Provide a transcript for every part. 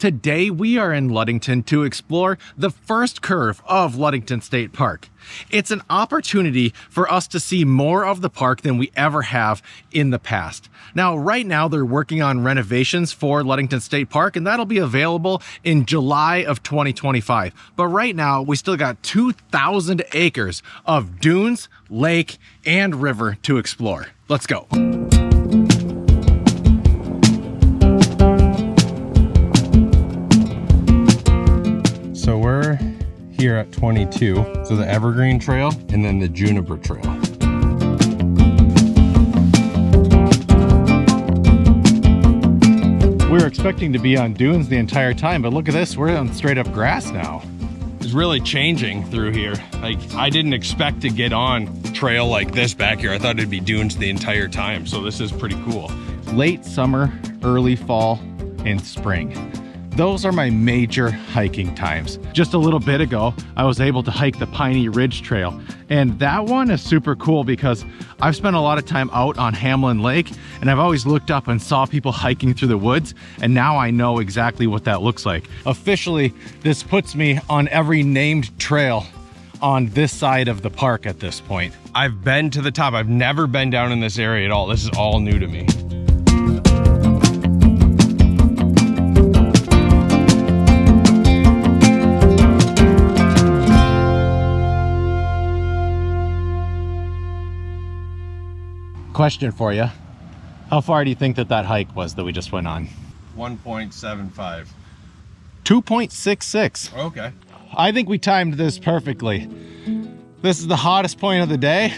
Today we are in Ludington to explore the first curve of Ludington State Park. It's an opportunity for us to see more of the park than we ever have in the past. Now, right now they're working on renovations for Ludington State Park, and that'll be available in July of 2025. But right now we still got 2,000 acres of dunes, lake, and river to explore. Let's go. So we're here at 22, so the Evergreen Trail and then the Juniper Trail. We were expecting to be on dunes the entire time, but look at this, we're on straight up grass now. It's really changing through here. Like, I didn't expect to get on trail like this back here. I thought it'd be dunes the entire time, so this is pretty cool. Late summer, early fall, and spring. Those are my major hiking times. Just a little bit ago, I was able to hike the Piney Ridge Trail. And that one is super cool because I've spent a lot of time out on Hamlin Lake, and I've always looked up and saw people hiking through the woods, and now I know exactly what that looks like. Officially, this puts me on every named trail on this side of the park at this point. I've been to the top. I've never been down in this area at all. This is all new to me. Question for you. How far do you think that hike was that we just went on? 1.75. 2.66. Okay. I think we timed this perfectly. This is the hottest point of the day.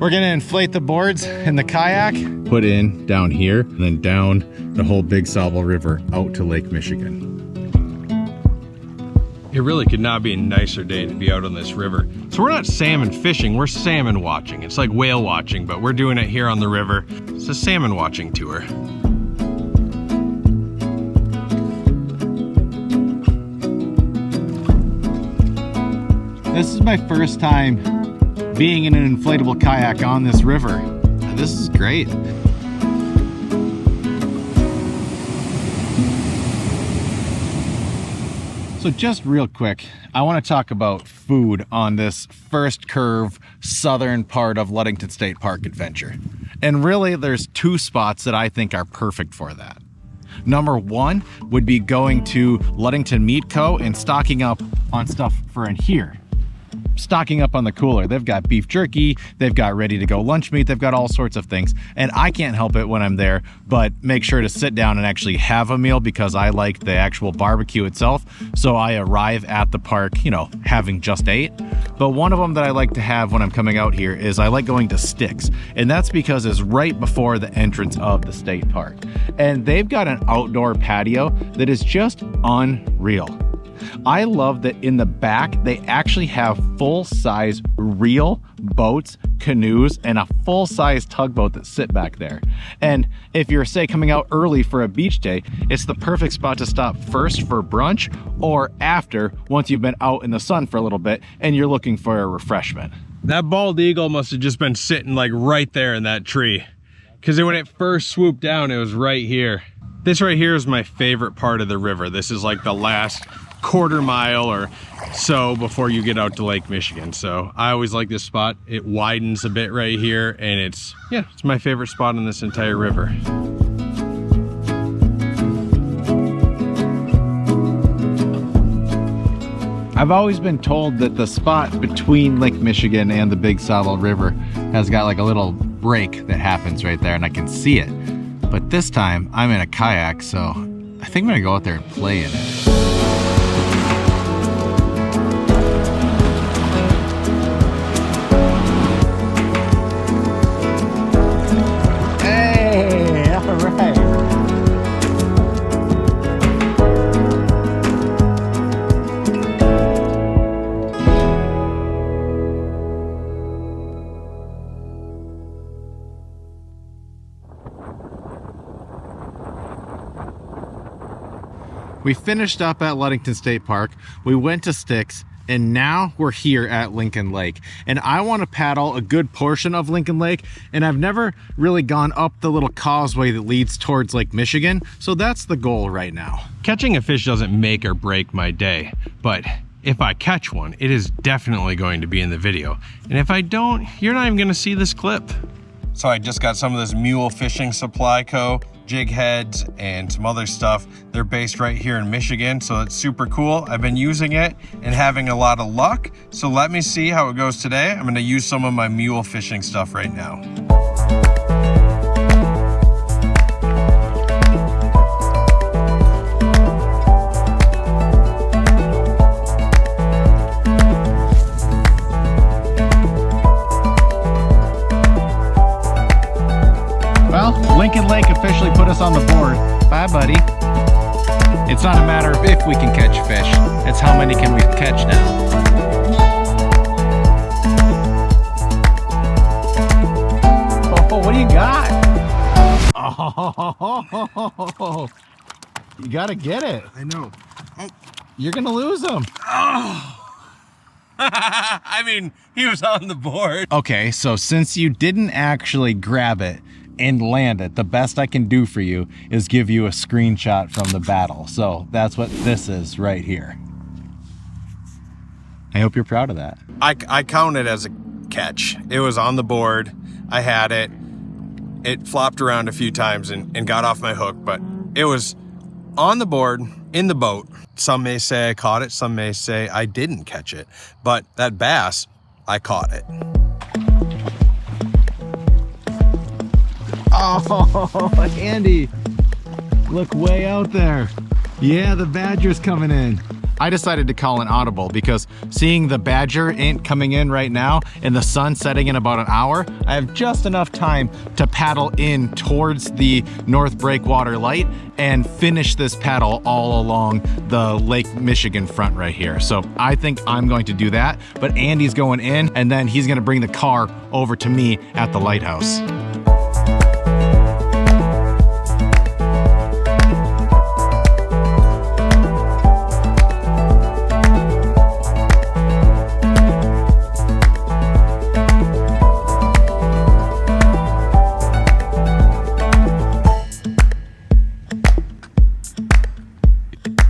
We're gonna inflate the boards in the kayak. Put in down here and then down the whole Big Sable River out to Lake Michigan. It really could not be a nicer day to be out on this river. So we're not salmon fishing, we're salmon watching. It's like whale watching, but we're doing it here on the river. It's a salmon watching tour. This is my first time being in an inflatable kayak on this river. This is great. So just real quick, I want to talk about food on this first curve southern part of Ludington State Park adventure. And really there's two spots that I think are perfect for that. Number one would be going to Ludington Meat Co. and stocking up on stuff for in here. Stocking up on the cooler. They've got beef jerky, they've got ready to go lunch meat, they've got all sorts of things. And I can't help it when I'm there, but make sure to sit down and actually have a meal because I like the actual barbecue itself. So I arrive at the park, you know, having just ate. But one of them that I like to have when I'm coming out here is I like going to Sticks. And that's because it's right before the entrance of the state park. And they've got an outdoor patio that is just unreal. I love that in the back, they actually have full-size real boats, canoes, and a full-size tugboat that sit back there. And if you're, say, coming out early for a beach day, it's the perfect spot to stop first for brunch or after, once you've been out in the sun for a little bit and you're looking for a refreshment. That bald eagle must have just been sitting like right there in that tree, because when it first swooped down, it was right here. This right here is my favorite part of the river. This is like the last quarter mile or so before you get out to Lake Michigan. So I always like this spot. It widens a bit right here, and it's my favorite spot on this entire river. I've always been told that the spot between Lake Michigan and the Big Sable River has got like a little break that happens right there, and I can see it. But this time I'm in a kayak, so I think I'm gonna go out there and play in it. We finished up at Ludington State Park, we went to Sticks, And now we're here at Lincoln Lake, and I want to paddle a good portion of Lincoln Lake, and I've never really gone up the little causeway that leads towards Lake Michigan, so that's the goal right now. Catching a fish doesn't make or break my day, but if I catch one, it is definitely going to be in the video. And if I don't, you're not even gonna see this clip. So I just got some of this Mule Fishing Supply Co. jig heads and some other stuff. They're based right here in Michigan, so it's super cool. I've been using it and having a lot of luck. So let me see how it goes today. I'm gonna use some of my mule fishing stuff right now. Lincoln Lake officially put us on the board. Bye, buddy. It's not a matter of if we can catch fish, it's how many can we catch now. Oh, what do you got? Oh, you gotta get it. I know. Oh. You're gonna lose them. Oh. I mean, he was on the board. Okay, so since you didn't actually grab it and land it, the best I can do for you is give you a screenshot from the battle. So that's what this is right here. I hope you're proud of that. I count it as a catch. It was on the board. I had it. It flopped around a few times and got off my hook, but it was on the board, in the boat. Some may say I caught it, some may say I didn't catch it, but that bass, I caught it. Oh, Andy, look way out there. Yeah, the badger's coming in. I decided to call an audible because seeing the badger ain't coming in right now and the sun setting in about an hour, I have just enough time to paddle in towards the North Breakwater Light and finish this paddle all along the Lake Michigan front right here. So I think I'm going to do that, but Andy's going in and then he's gonna bring the car over to me at the lighthouse.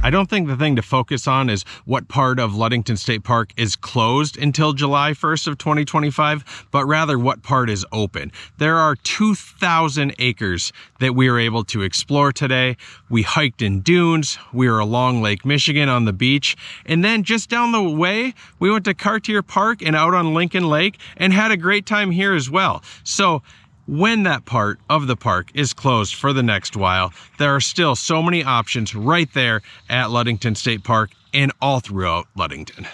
I don't think the thing to focus on is what part of Ludington State Park is closed until July 1st of 2025, but rather what part is open. There are 2,000 acres that we were able to explore today. We hiked in dunes, we were along Lake Michigan on the beach, and then just down the way, we went to Cartier Park and out on Lincoln Lake and had a great time here as well. So when that part of the park is closed for the next while, there are still so many options right there at Ludington State Park and all throughout Ludington.